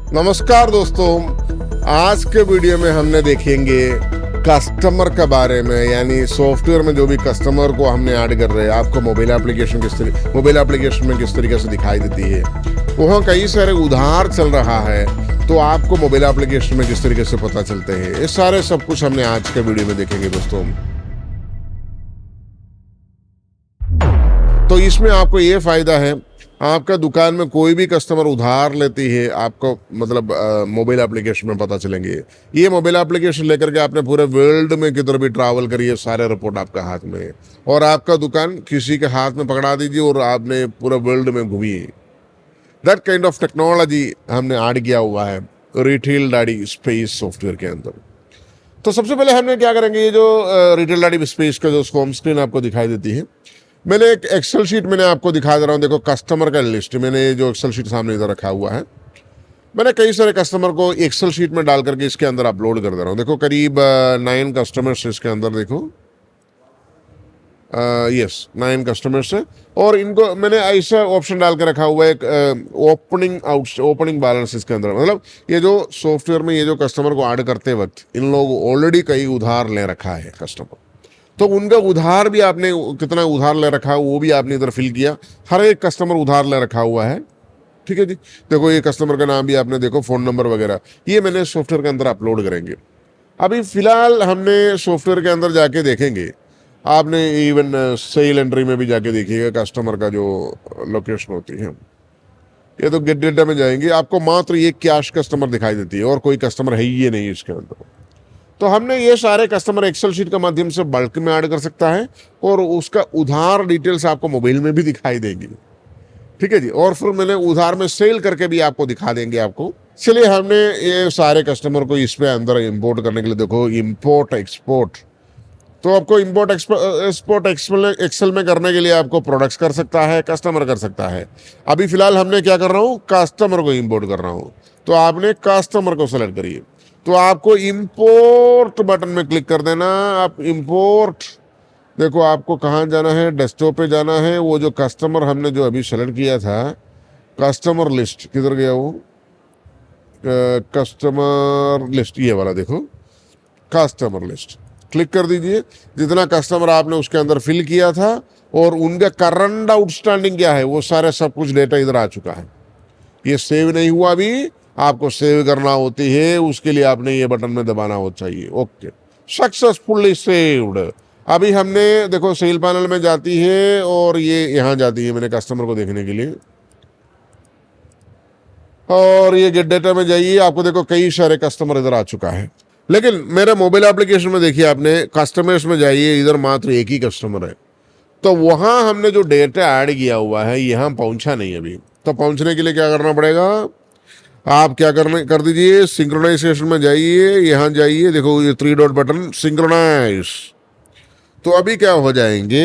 नमस्कार दोस्तों, आज के वीडियो में हमने देखेंगे कस्टमर के बारे में, यानी सॉफ्टवेयर में जो भी कस्टमर को हमने ऐड कर रहे हैं, आपको मोबाइल एप्लीकेशन में किस तरीके से दिखाई देती है। वहाँ कई सारे उधार चल रहा है, तो आपको मोबाइल एप्लीकेशन में किस तरीके से पता चलते हैं, ये सारे सब कुछ हमने आज के वीडियो में देखेंगे दोस्तों। तो इसमें आपको ये फायदा है, आपका दुकान में कोई भी कस्टमर उधार लेती है, आपको मतलब मोबाइल एप्लीकेशन में पता चलेंगे। ये मोबाइल एप्लीकेशन लेकर के आपने पूरे वर्ल्ड में किधर भी ट्रैवल करिए, सारे रिपोर्ट आपका हाथ में है, और आपका दुकान किसी के हाथ में पकड़ा दीजिए और आपने पूरे वर्ल्ड में घूमिए। दैट काइंड ऑफ टेक्नोलॉजी हमने ऐड किया हुआ है रिटेल डैडी स्पेस सॉफ्टवेयर के अंदर। तो सबसे पहले हमने क्या करेंगे, ये जो रिटेल डैडी स्पेस का जो होम स्क्रीन आपको दिखाई देती है, मैंने एक एक्सेल शीट मैंने आपको दिखा दे रहा हूँ। देखो कस्टमर का लिस्ट, मैंने जो एक्सेल शीट सामने इधर रखा हुआ है, मैंने कई सारे कस्टमर को एक्सेल शीट में डाल करके इसके अंदर अपलोड कर दे रहा हूँ। देखो करीब 9 कस्टमर्स इसके अंदर, देखो यस 9 कस्टमर्स है, और इनको मैंने ऐसा ऑप्शन डाल के रखा हुआ है, एक ओपनिंग बैलेंस इसके अंदर। मतलब ये जो सॉफ्टवेयर में ये जो कस्टमर को ऐड करते वक्त इन लोग ऑलरेडी कई उधार ले रखा है कस्टमर, तो उनका उधार भी आपने कितना उधार ले रखा है वो भी आपने इधर फिल किया। हर एक कस्टमर उधार ले रखा हुआ है, ठीक है जी। देखो ये कस्टमर का नाम भी आपने देखो, फ़ोन नंबर वगैरह, ये मैंने सॉफ्टवेयर के अंदर अपलोड करेंगे। अभी फिलहाल हमने सॉफ्टवेयर के अंदर जाके देखेंगे, आपने इवन सेल एंट्री में भी जाके देखिएगा कस्टमर का जो लोकेशन होती है। ये तो गेट डेटा में जाएंगे, आपको मात्र ये कैश कस्टमर दिखाई देती है और कोई कस्टमर है ही नहीं इसके अंदर। तो हमने ये सारे कस्टमर एक्सेल शीट के माध्यम से बल्क में ऐड कर सकता है, और उसका उधार डिटेल्स आपको मोबाइल में भी दिखाई देंगी, ठीक है जी। और फिर मैंने उधार में सेल करके भी आपको दिखा देंगे आपको। चलिए हमने ये सारे कस्टमर को इस पे अंदर इंपोर्ट करने के लिए, देखो इंपोर्ट एक्सपोर्ट, तो आपको इंपोर्ट एक्सपोर्ट एक्सेल में करने के लिए आपको प्रोडक्ट्स कर सकता है, कस्टमर कर सकता है। अभी फिलहाल हमने क्या कर रहा हूँ, कस्टमर को इंपोर्ट कर रहा हूँ, तो आपने कस्टमर को सेलेक्ट करिए। तो आपको इंपोर्ट बटन में क्लिक कर देना। आप इंपोर्ट, देखो आपको कहाँ जाना है, डेस्कटॉप पे जाना है। वो जो कस्टमर हमने जो अभी सेलेक्ट किया था, कस्टमर लिस्ट किधर गया वो, कस्टमर लिस्ट ये वाला, देखो कस्टमर लिस्ट क्लिक कर दीजिए। जितना कस्टमर आपने उसके अंदर फिल किया था और उनका करंट आउटस्टैंडिंग क्या है, वो सारा सब कुछ डेटा इधर आ चुका है। ये सेव नहीं हुआ अभी, आपको सेव करना होती है, उसके लिए आपने ये बटन में दबाना हो चाहिए। Okay, successfully saved. अभी हमने देखो सेल पैनल में जाती है और ये यहाँ जाती है मैंने कस्टमर को देखने के लिए, और ये गेट डेटा में जाइए, आपको देखो कई सारे कस्टमर इधर आ चुका है। लेकिन मेरे मोबाइल एप्लीकेशन में देखिए, आपने कस्टमर्स में जाइए, इधर मात्र एक ही कस्टमर है, तो वहाँ हमने जो डेटा ऐड किया हुआ है यहाँ पहुँचा नहीं अभी। तो पहुँचने के लिए क्या करना पड़ेगा, आप क्या कर दीजिए, सिंक्रोनाइजेशन में जाइए, यहाँ जाइए, देखो ये 3 डॉट बटन, सिंक्रोनाइज। तो अभी क्या हो जाएंगे,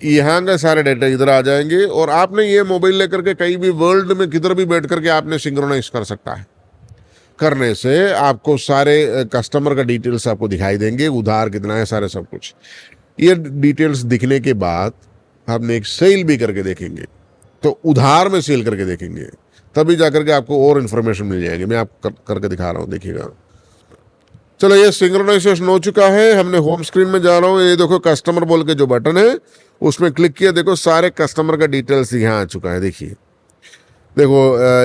यहाँ का सारे डेटा इधर आ जाएंगे, और आपने ये मोबाइल लेकर के कहीं भी वर्ल्ड में किधर भी बैठ करके आपने सिंक्रोनाइज कर सकता है। करने से आपको सारे कस्टमर का डिटेल्स आपको दिखाई देंगे, उधार कितना है, सारे सब कुछ। ये डिटेल्स दिखने के बाद हमने एक सेल भी करके देखेंगे, तो उधार में सेल करके देखेंगे, तभी जाकर के आपको और इन्फॉर्मेशन मिल जाएगी। मैं आपको करके दिखा रहा हूँ, देखिएगा। चलो ये सिंक्रोनाइजेशन हो चुका है, हमने होम स्क्रीन में जा रहा हूँ। ये देखो कस्टमर बोल के जो बटन है उसमें क्लिक किया, देखो सारे कस्टमर का डिटेल्स यहाँ आ चुका है। देखिए देखो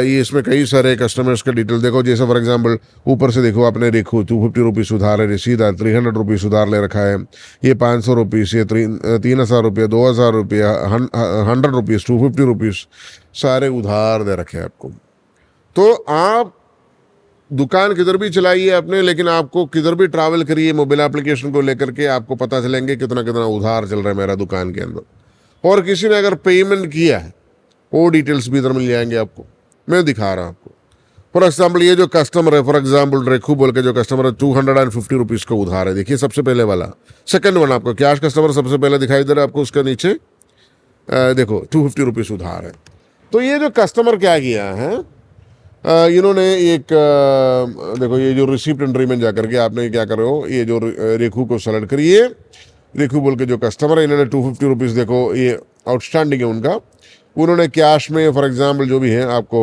ये इसमें कई सारे कस्टमर्स का डिटेल देखो, जैसे फॉर एग्जांपल ऊपर से देखो आपने देखो 250 रुपीज़ उधार है, रसीद 300 रुपीज़ उधार ले रखा है, ये 500 रुपीज़, ये 3000 रुपये, 2000 रुपये, 100 रुपीज़, 250 रुपीज़, सारे उधार दे रखे हैं आपको। तो आप दुकान किधर भी चलाइए अपने, लेकिन आपको किधर भी ट्रैवल करिए मोबाइल एप्लीकेशन को लेकर के, आपको पता चलेंगे कितना कितना उधार चल रहा है मेरा दुकान के अंदर। और किसी ने अगर पेमेंट किया है वो डिटेल्स भी इधर मिल जाएंगे आपको। मैं दिखा रहा हूँ आपको। फॉर एग्जाम्पल ये जो कस्टमर है, फॉर एग्जाम्पल रेखू बोल के जो कस्टमर है, 250 रुपीज़ का उधार है। देखिए सबसे पहले वाला, सेकंड वन आपको कैश कस्टमर सबसे पहले दिखाई दे रहा है आपको, उसके नीचे देखो 250 रुपीज़ उधार है। तो ये जो कस्टमर क्या किया है, इन्होंने एक देखो ये जो रिसिप्ट एंट्री में जाकर के आपने क्या कर रहे हो, ये जो रेखू को सेलेक्ट करिए, रेखू बोल के जो कस्टमर है, इन्होंने 250 रुपीज़ देखो ये आउटस्टैंडिंग है उनका। उन्होंने कैश में फॉर एग्जांपल जो भी है आपको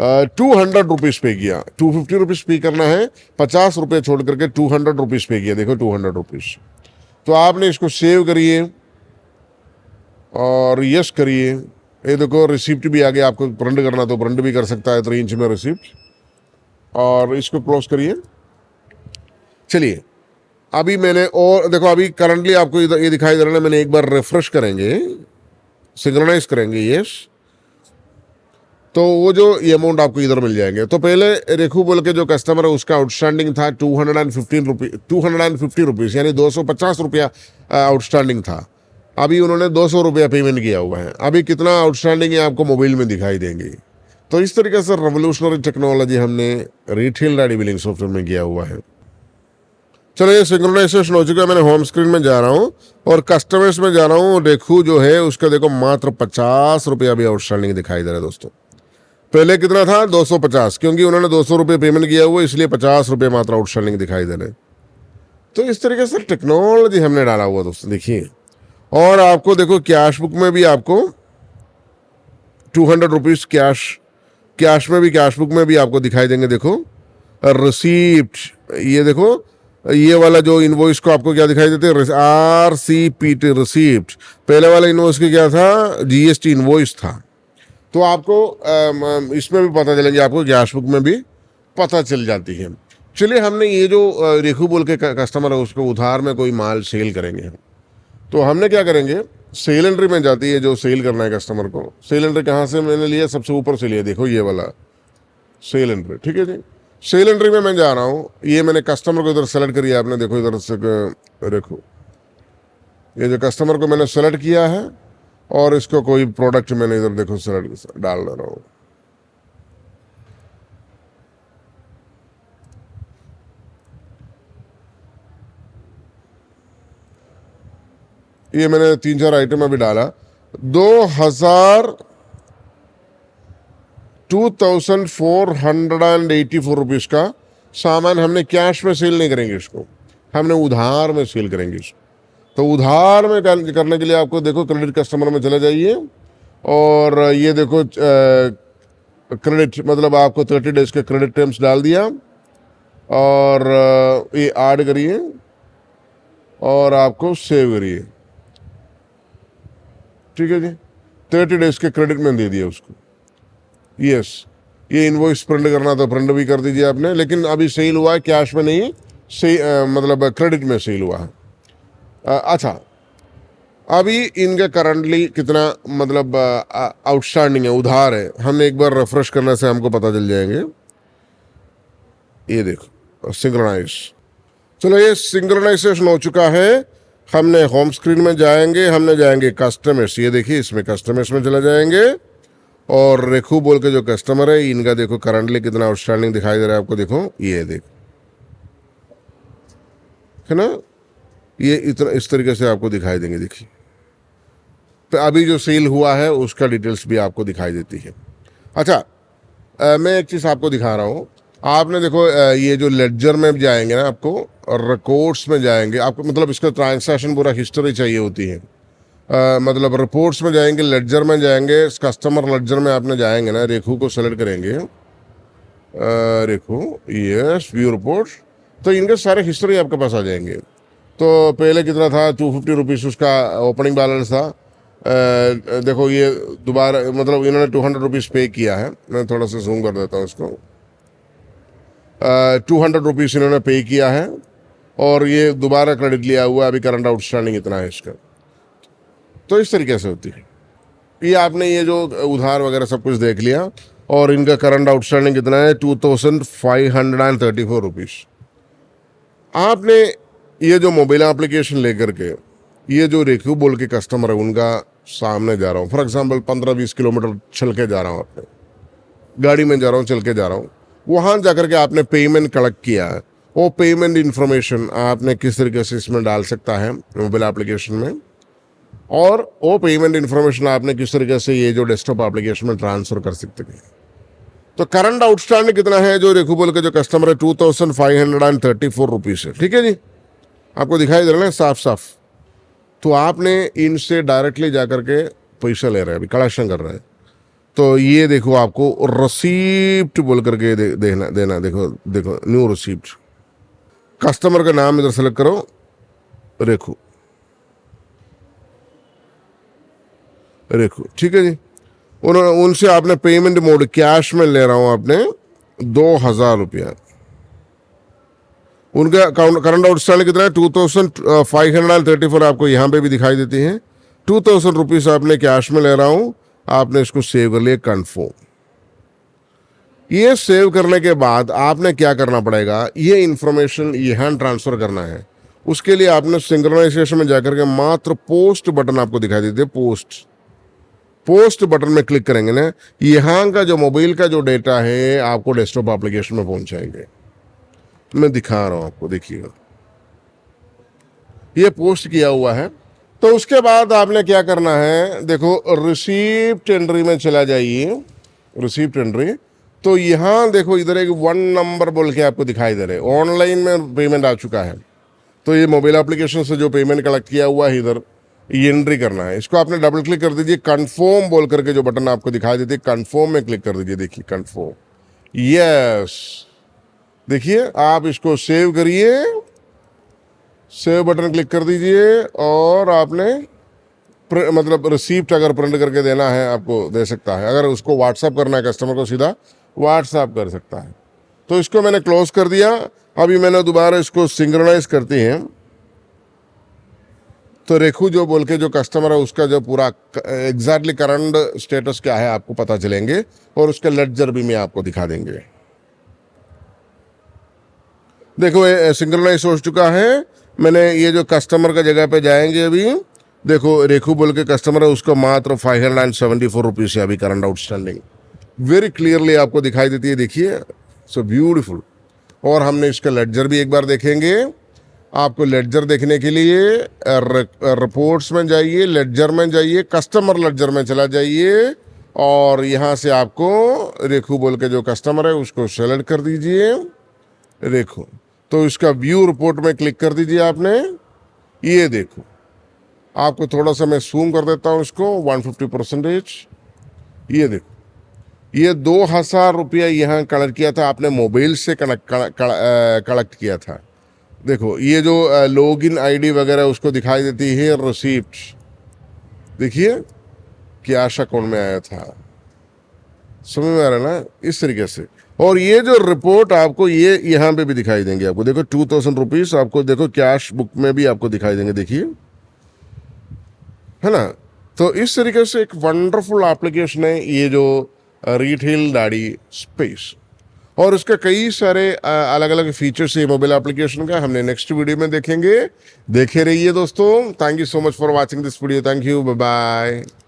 ₹200 पे किया, ₹250 पे करना है, ₹50 छोड़ करके ₹200 पे किया, देखो ₹200। तो आपने इसको सेव करिए और यस करिए। ये देखो रिसिप्ट भी आ गया, आपको प्रिंट करना तो प्रिंट भी कर सकता है 3 इंच में रिसिप्ट, और इसको क्लोज करिए। चलिए अभी मैंने, और देखो अभी करंटली आपको इधर ये दिखाई दे रहा है, मैंने एक बार रिफ्रेश करेंगे, सिंक्रोनाइज करेंगे, यस, तो वो जो ये अमाउंट आपको इधर मिल जाएंगे। तो पहले रेखू बोल के जो कस्टमर है उसका आउटस्टैंडिंग था ₹250, यानी ₹250 आउटस्टैंडिंग था। अभी उन्होंने ₹200 पेमेंट किया हुआ है। अभी कितना आउटस्टैंडिंग है आपको मोबाइल में दिखाई देंगे। तो इस तरीके से रेवोल्यूशनरी टेक्नोलॉजी हमने रिटेल रेडी बिलिंग सॉफ्टवेयर में किया हुआ है। चलो ये सिंक्रोनाइजेशन हो चुका है, मैंने होम स्क्रीन में जा रहा हूँ और कस्टमर्स में जा रहा हूँ। रेखू जो है उसका देखो मात्र ₹50 अभी आउटस्टैंडिंग दिखाई दे रहा है दोस्तों। पहले कितना था? 250, क्योंकि उन्होंने ₹200 पेमेंट किया हुआ इसलिए ₹50 मात्र आउटस्टैंडिंग दिखाई दे रहे। तो इस तरीके से टेक्नोलॉजी हमने डाला हुआ दोस्तों, देखिए। और आपको देखो कैश बुक में भी आपको ₹200 कैश में भी, कैश बुक में भी आपको दिखाई देंगे। देखो रिसीप्ट, ये देखो ये वाला जो इनवॉइस को आपको क्या दिखाई देते हैं? RCPT receipt. पहले वाला इनवॉइस की क्या था? GST इनवॉइस था। तो आपको इसमें भी पता चलेंगे, आपको कैश बुक में भी पता चल जाती है। चलिए हमने ये जो रेखू बोल के कस्टमर है उसको उधार में कोई माल सेल करेंगे हम, तो हमने क्या करेंगे, सेल एंट्री में जाती है, जो सेल करना है कस्टमर को। सेल एंट्री कहाँ से मैंने लिया? सबसे ऊपर से लिया, देखो ये वाला सेल एंट्री, ठीक है जी। सेल एंट्री में मैं जा रहा हूँ, ये मैंने कस्टमर को इधर सेलेक्ट करिए आपने, देखो इधर से देखो ये जो कस्टमर को मैंने सेलेक्ट किया है और इसको कोई प्रोडक्ट मैंने इधर देखो सेलेक्ट डाल रहा हूँ। ये मैंने 3-4 आइटम अभी डाला। 2,484 रुपीज़ का सामान हमने कैश में सेल नहीं करेंगे, इसको हमने उधार में सेल करेंगे इसको। तो उधार में करने के लिए आपको देखो क्रेडिट कस्टमर में चले जाइए और ये देखो क्रेडिट मतलब आपको 30 डेज के क्रेडिट टर्म्स डाल दिया और ये ऐड करिए और आपको सेव करिए, ठीक है जी। 30 डेज के क्रेडिट में दे दिया उसको, यस। ये इनवॉइस प्रिंट करना तो प्रिंट भी कर दीजिए आपने, लेकिन अभी सेल हुआ है कैश में नहीं, मतलब क्रेडिट में सेल हुआ है। अच्छा, अभी इनका करंटली कितना मतलब आउटस्टैंडिंग है, उधार है, हमने एक बार रिफ्रेश करने से हमको पता चल जाएंगे। ये देखो सिंक्रोनाइज, चलो ये सिंक्रोनाइजेशन हो चुका है। हमने होम स्क्रीन में जाएंगे, हमने जाएंगे कस्टमर्स, ये देखिए इसमें कस्टमर्स में चले जाएंगे और रेखू बोल के जो कस्टमर है इनका देखो करंटली कितना आउटस्टैंडिंग दिखाई दे रहा है आपको, देखो ये देखो, है ना, ये इतना इस तरीके से आपको दिखाई देंगे। देखिए तो अभी जो सेल हुआ है उसका डिटेल्स भी आपको दिखाई देती है। अच्छा मैं एक चीज़ आपको दिखा रहा हूँ, आपने देखो ये जो लेडजर में जाएंगे ना आपको, और रिकॉर्ड्स में जाएंगे आपको, मतलब इसका ट्रांसैक्शन पूरा हिस्ट्री चाहिए होती है। मतलब रिपोर्ट्स में जाएंगे, लेडजर में जाएंगे, कस्टमर लेडजर में आपने जाएंगे ना, रेखू को सेलेक्ट करेंगे, रेखू, यस, व्यू रिपोर्ट, तो इनके सारे हिस्ट्री आपके पास आ जाएंगे। तो पहले कितना था? 250 रुपीज़ उसका ओपनिंग बैलेंस था। देखो ये दोबारा मतलब इन्होंने 200 रुपीज़ पे किया है, मैं थोड़ा सा जूम कर देता हूँ इसको। 200 रुपीज़ इन्होंने पे किया है और ये दोबारा क्रेडिट लिया हुआ है, अभी करंट आउटस्टैंडिंग इतना है इसका। तो इस तरीके से होती है ये। आपने ये जो उधार वगैरह सब कुछ देख लिया और इनका करंट आउटस्टैंडिंग कितना है? 2,534 रुपीज़। आपने ये जो मोबाइल एप्लीकेशन लेकर के ये जो रेखू बोल के कस्टमर है उनका सामने जा रहा हूँ, फॉर एग्जांपल 15-20 किलोमीटर चल के जा रहा हूँ, अपने गाड़ी में जा रहा हूँ, चल के जा रहा हूँ, वहाँ जाकर के आपने पेमेंट कलेक्ट किया है, वो पेमेंट इन्फॉर्मेशन आपने किस तरीके से इसमें डाल सकता है मोबाइल एप्लीकेशन में, और वो पेमेंट इन्फॉर्मेशन आपने किस तरीके से ये जो डेस्कटॉप एप्लीकेशन में ट्रांसफर कर सकते हैं। तो करंट आउटस्टैंडिंग कितना है जो रेखू बोल के जो कस्टमर है? 2,534 रुपीज़ है, ठीक है जी। आपको दिखाई दे रहा है साफ साफ। तो आपने इनसे डायरेक्टली जाकर के पैसा ले रहे हैं, अभी कलेक्शन कर रहे हैं। तो ये देखो आपको रिसीप्ट बोल करके देना देखो देखो न्यू रिसीप्ट। कस्टमर का नाम इधर सेलेक्ट करो, रेखू, रेखू, ठीक है जी। उन्होंने उनसे आपने पेमेंट मोड कैश में ले रहा हूं आपने 2,000 रुपया। उनका करंट आउटस्टैंडिंग कितना है 2,534 आपको यहाँ पे भी दिखाई देती है। 2,000 रुपीज आपने कैश में ले रहा हूं, आपने इसको सेव कर लिया, कन्फर्म। ये सेव करने के बाद आपने क्या करना पड़ेगा, ये इंफॉर्मेशन यहाँ ट्रांसफर करना है। उसके लिए आपने सिंक्रोनाइजेशन में जाकर के मात्र पोस्ट बटन आपको दिखाई देते, पोस्ट बटन में क्लिक करेंगे ना, यहाँ का जो मोबाइल का जो डेटा है आपको डेस्कटॉप एप्लीकेशन में पहुंचाएंगे। मैं दिखा रहा हूं आपको, देखिएगा ये पोस्ट किया हुआ है। तो उसके बाद आपने क्या करना है, देखो रिसीप्ट एंट्री में चला जाइए, रिसीप्ट एंट्री। तो यहाँ देखो इधर एक 1 नंबर बोल के आपको दिखाई दे रहे, ऑनलाइन में पेमेंट आ चुका है। तो ये मोबाइल एप्लीकेशन से जो पेमेंट कलेक्ट किया हुआ है इधर ये एंट्री करना है। इसको आपने डबल क्लिक कर दीजिए, कन्फर्म बोल करके जो बटन आपको दिखाई देती है, कन्फर्म में क्लिक कर दीजिए। देखिए कन्फर्म, यस, देखिए आप इसको सेव करिए, सेव बटन क्लिक कर दीजिए और आपने मतलब रिसीप्ट अगर प्रिंट करके देना है आपको दे सकता है। अगर उसको व्हाट्सअप करना है कस्टमर को सीधा व्हाट्सअप कर सकता है। तो इसको मैंने क्लोज कर दिया। अभी मैंने दोबारा इसको सिंक्रोनाइज करते हैं। तो रेखू जो बोल के जो कस्टमर है उसका जो पूरा एग्जैक्टली करंट स्टेटस क्या है आपको पता चलेंगे और उसके लेडजर भी मैं आपको दिखा देंगे। देखो ये सिंक्रोनाइज हो चुका है। मैंने ये जो कस्टमर का जगह पे जाएंगे अभी, देखो रेखू बोल के कस्टमर है उसको मात्र 574 रुपीज है अभी करंट आउटस्टैंडिंग, वेरी क्लियरली आपको दिखाई देती है। देखिए सो ब्यूटीफुल। और हमने इसका लेडजर भी एक बार देखेंगे। आपको लेडजर देखने के लिए रिपोर्ट्स में जाइए, लेडजर में जाइए, कस्टमर लेडजर में चला जाइए और यहाँ से आपको रेखू बोल के जो कस्टमर है उसको सेलेक्ट कर दीजिए, रेखू। तो इसका व्यू रिपोर्ट में क्लिक कर दीजिए आपने। ये देखो आपको थोड़ा सा मैं जूम कर देता हूँ इसको 150%। ये देखो ये 2,000 रुपया यहाँ कलेक्ट किया था आपने, मोबाइल से कलेक्ट किया था। देखो ये जो लॉगिन आईडी वगैरह उसको दिखाई देती है रिसीप्ट, देखिए कैश अकाउंट में आया था, समझ में आ रहा है ना, इस तरीके से। और ये जो रिपोर्ट आपको ये यहाँ पे भी दिखाई देंगे आपको, देखो 2,000 रुपीज आपको देखो कैश बुक में भी आपको दिखाई देंगे, देखिए, है ना। तो इस तरीके से एक वंडरफुल एप्लीकेशन है ये जो रिटेल दाढ़ी स्पेस। और उसके कई सारे अलग अलग फीचर्स है मोबाइल एप्लीकेशन का, हमने नेक्स्ट वीडियो में देखेंगे। देखे रहिए दोस्तों। Thank you so much for watching this video. Thank you, bye bye.